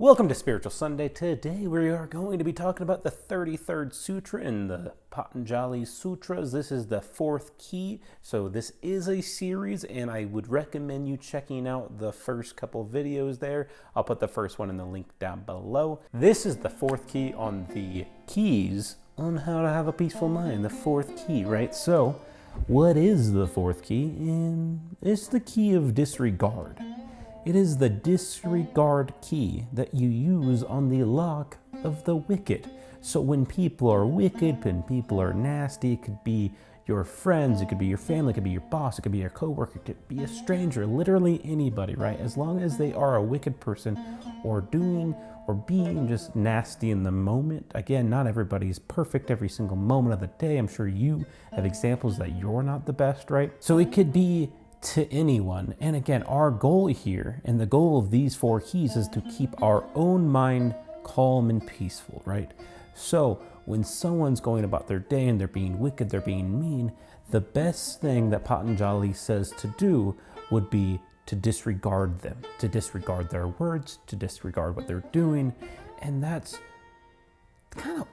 Welcome to Spiritual Sunday. Today we are going to be talking about the 33rd Sutra in the Patanjali Sutras. This is the fourth key, so this is a series, and I would recommend you checking out the first couple videos there. I'll put the first one in the link down below. This is the fourth key on the keys on how to have a peaceful mind, the fourth key, right? So, what is the fourth key? It's the key of disregard. It is the disregard key that you use on the lock of the wicked. So when people are wicked, when people are nasty, it could be your friends, it could be your family, it could be your boss, it could be your coworker, it could be a stranger, literally anybody, right? As long as they are a wicked person or doing or being just nasty in the moment. Again, not everybody's perfect every single moment of the day. I'm sure you have examples that you're not the best, right? So it could be to anyone. And again, our goal here and the goal of these four keys is to keep our own mind calm and peaceful, right? So when someone's going about their day and they're being wicked, they're being mean, the best thing that Patanjali says to do would be to disregard them, to disregard their words, to disregard what they're doing. And that's kind of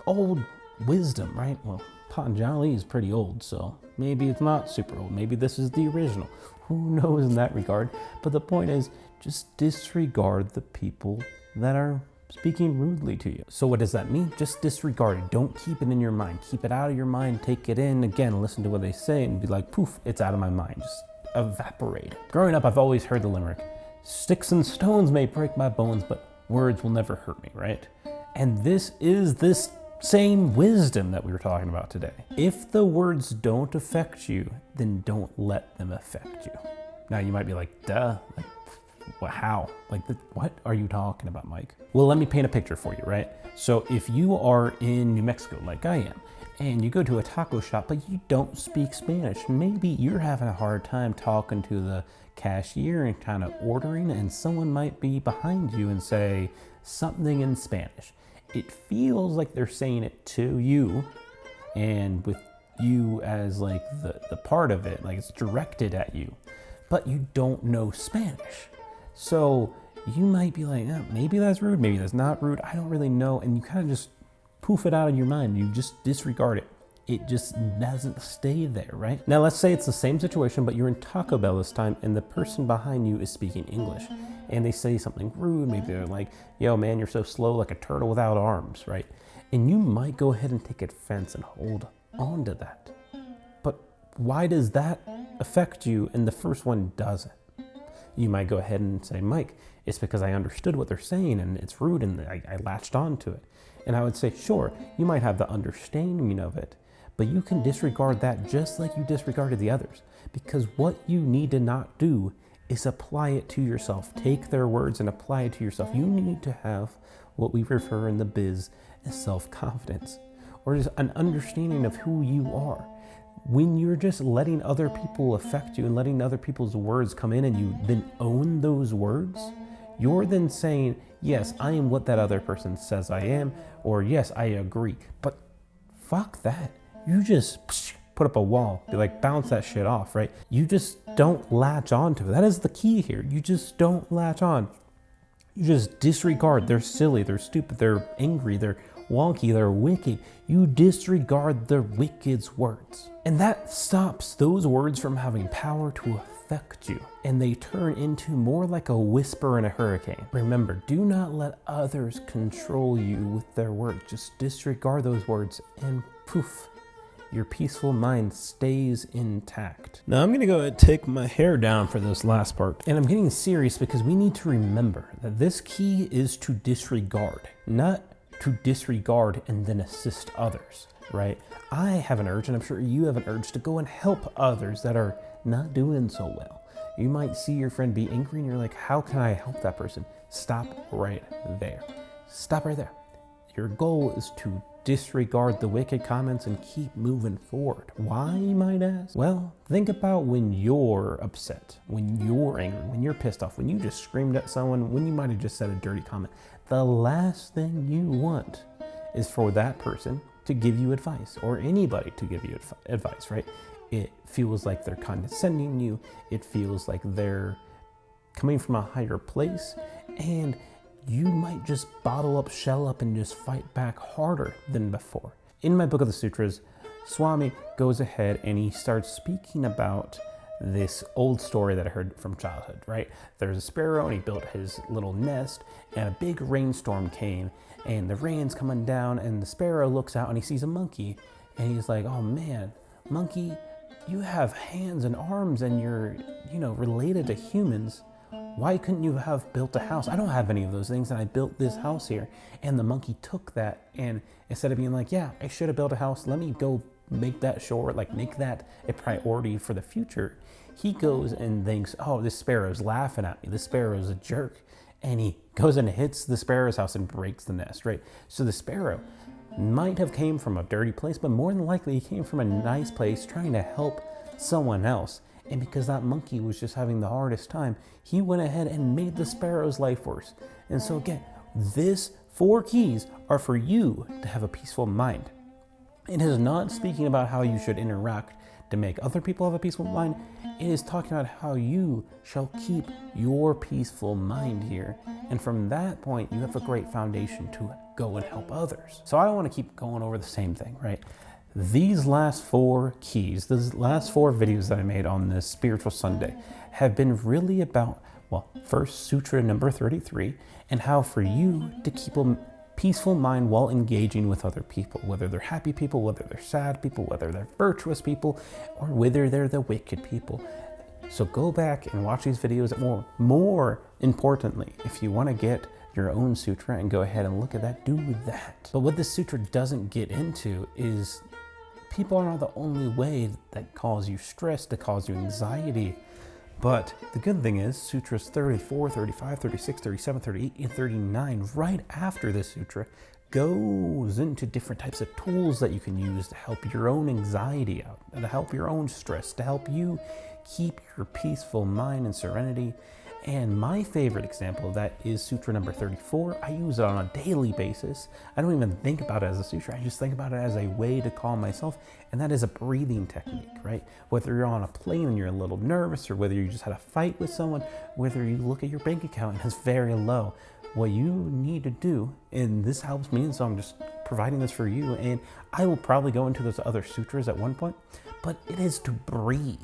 old wisdom, right? Well, Patanjali is pretty old, so maybe it's not super old. Maybe this is the original. Who knows in that regard? But the point is, just disregard the people that are speaking rudely to you. So what does that mean? Just disregard it. Don't keep it in your mind. Keep it out of your mind. Take it in. Again, listen to what they say and be like, poof, it's out of my mind. Just evaporate. Growing up, I've always heard the limerick, sticks and stones may break my bones, but words will never hurt me, right? And this is this same wisdom that we were talking about today. If the words don't affect you, then don't let them affect you. Now you might be like, duh, like how? Like, what are you talking about, Mike? Well, let me paint a picture for you, right? So if you are in New Mexico, like I am, and you go to a taco shop, but you don't speak Spanish, maybe you're having a hard time talking to the cashier and kind of ordering, and someone might be behind you and say something in Spanish. It feels like they're saying it to you, and with you as like the part of it, like it's directed at you, but you don't know Spanish. So you might be like, oh, maybe that's rude, maybe that's not rude, I don't really know, and you kind of just poof it out of your mind. You just disregard it. It just doesn't stay there, right? Now let's say it's the same situation, but you're in Taco Bell this time and the person behind you is speaking English and they say something rude. Maybe they're like, yo man, you're so slow like a turtle without arms, right? And you might go ahead and take offense and hold on to that. But why does that affect you and the first one doesn't? You might go ahead and say, Mike, it's because I understood what they're saying and it's rude and I latched on to it. And I would say, sure, you might have the understanding of it, but you can disregard that just like you disregarded the others. Because what you need to not do is apply it to yourself. Take their words and apply it to yourself. You need to have what we refer in the biz as self-confidence, or just an understanding of who you are. When you're just letting other people affect you and letting other people's words come in and you then own those words, you're then saying, yes, I am what that other person says I am, or yes, I agree. But fuck that. You just put up a wall, be like, bounce that shit off, right? You just don't latch on to it. That is the key here. You just don't latch on. You just disregard. They're silly, they're stupid, they're angry, they're wonky, they're wicked. You disregard the wicked's words. And that stops those words from having power to affect you, and they turn into more like a whisper in a hurricane. Remember, do not let others control you with their words. Just disregard those words and poof, your peaceful mind stays intact. Now I'm gonna go ahead and take my hair down for this last part, and I'm getting serious because we need to remember that this key is to disregard, not to disregard and then assist others, right? I have an urge, and I'm sure you have an urge, to go and help others that are not doing so well. You might see your friend be angry and you're like, how can I help that person? Stop right there. Stop right there. Your goal is to disregard the wicked comments and keep moving forward. Why, you might ask? Well, think about when you're upset, when you're angry, when you're pissed off, when you just screamed at someone, when you might have just said a dirty comment. The last thing you want is for that person to give you advice, or anybody to give you advice, right? It feels like they're condescending you. It feels like they're coming from a higher place, and you might just bottle up, shell up, and just fight back harder than before. In my book of the sutras, Swami goes ahead and he starts speaking about this old story that I heard from childhood, right? There's a sparrow and he built his little nest, and a big rainstorm came, and the rain's coming down, and the sparrow looks out and he sees a monkey, and he's like, oh man, monkey, you have hands and arms and you're, related to humans. Why couldn't you have built a house? I don't have any of those things, and I built this house here. And the monkey took that, and instead of being like, yeah, I should have built a house, let me go make that sure, make that a priority for the future, he goes and thinks, oh, this sparrow's laughing at me, this sparrow's a jerk, and he goes and hits the sparrow's house and breaks the nest, right? So the sparrow might have came from a dirty place, but more than likely he came from a nice place trying to help someone else. And because that monkey was just having the hardest time, he went ahead and made the sparrow's life worse. And so again, these 4 keys are for you to have a peaceful mind. It is not speaking about how you should interact to make other people have a peaceful mind. It is talking about how you shall keep your peaceful mind here. And from that point, you have a great foundation to go and help others. So I don't want to keep going over the same thing, right? These last 4 keys, these last 4 videos that I made on this Spiritual Sunday have been really about, well, first Sutra number 33, and how for you to keep a peaceful mind while engaging with other people, whether they're happy people, whether they're sad people, whether they're virtuous people, or whether they're the wicked people. So go back and watch these videos. More importantly, if you want to get your own sutra and go ahead and look at that, do that. But what this sutra doesn't get into is people are not the only way that cause you stress, that cause you anxiety. But the good thing is sutras 34, 35, 36, 37, 38, and 39, right after this sutra, goes into different types of tools that you can use to help your own anxiety out, and to help your own stress, to help you keep your peaceful mind and serenity. And my favorite example of that is Sutra number 34. I use it on a daily basis. I don't even think about it as a sutra. I just think about it as a way to calm myself. And that is a breathing technique, right? Whether you're on a plane and you're a little nervous, or whether you just had a fight with someone, whether you look at your bank account and it's very low, what you need to do, and this helps me, and so I'm just providing this for you, and I will probably go into those other sutras at one point, but it is to breathe.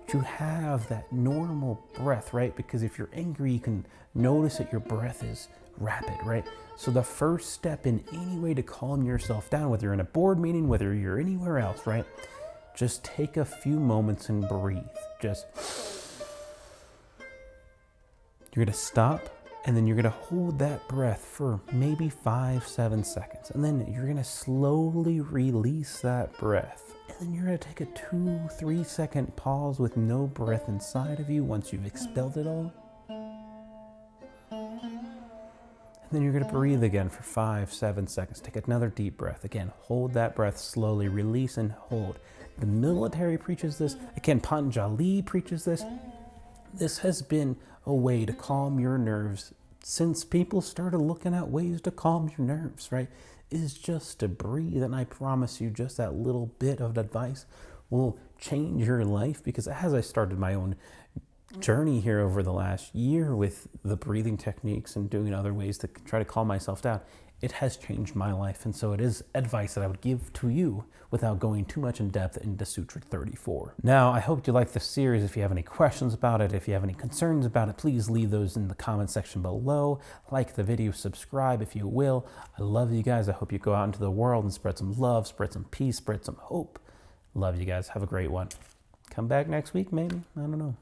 To have that normal breath, right? Because if you're angry, you can notice that your breath is rapid, right? So the first step in any way to calm yourself down, whether you're in a board meeting, whether you're anywhere else, right? Just take a few moments and breathe. You're gonna stop, and then you're gonna hold that breath for maybe 5-7 seconds. And then you're gonna slowly release that breath. And then you're gonna take a 2-3 second pause with no breath inside of you once you've expelled it all. And then you're gonna breathe again for 5-7 seconds. Take another deep breath. Again, hold that breath slowly, release and hold. The military preaches this. Again, Patanjali preaches this. This has been a way to calm your nerves since people started looking at ways to calm your nerves, right? Is just to breathe. And I promise you, just that little bit of advice will change your life, because as I started my own journey here over the last year with the breathing techniques and doing other ways to try to calm myself down, it has changed my life. And so it is advice that I would give to you without going too much in depth into Sutra 34. Now, I hope you like this series. If you have any questions about it, if you have any concerns about it, please leave those in the comment section below. Like the video, subscribe if you will. I love you guys. I hope you go out into the world and spread some love, spread some peace, spread some hope. Love you guys. Have a great one. Come back next week, maybe. I don't know.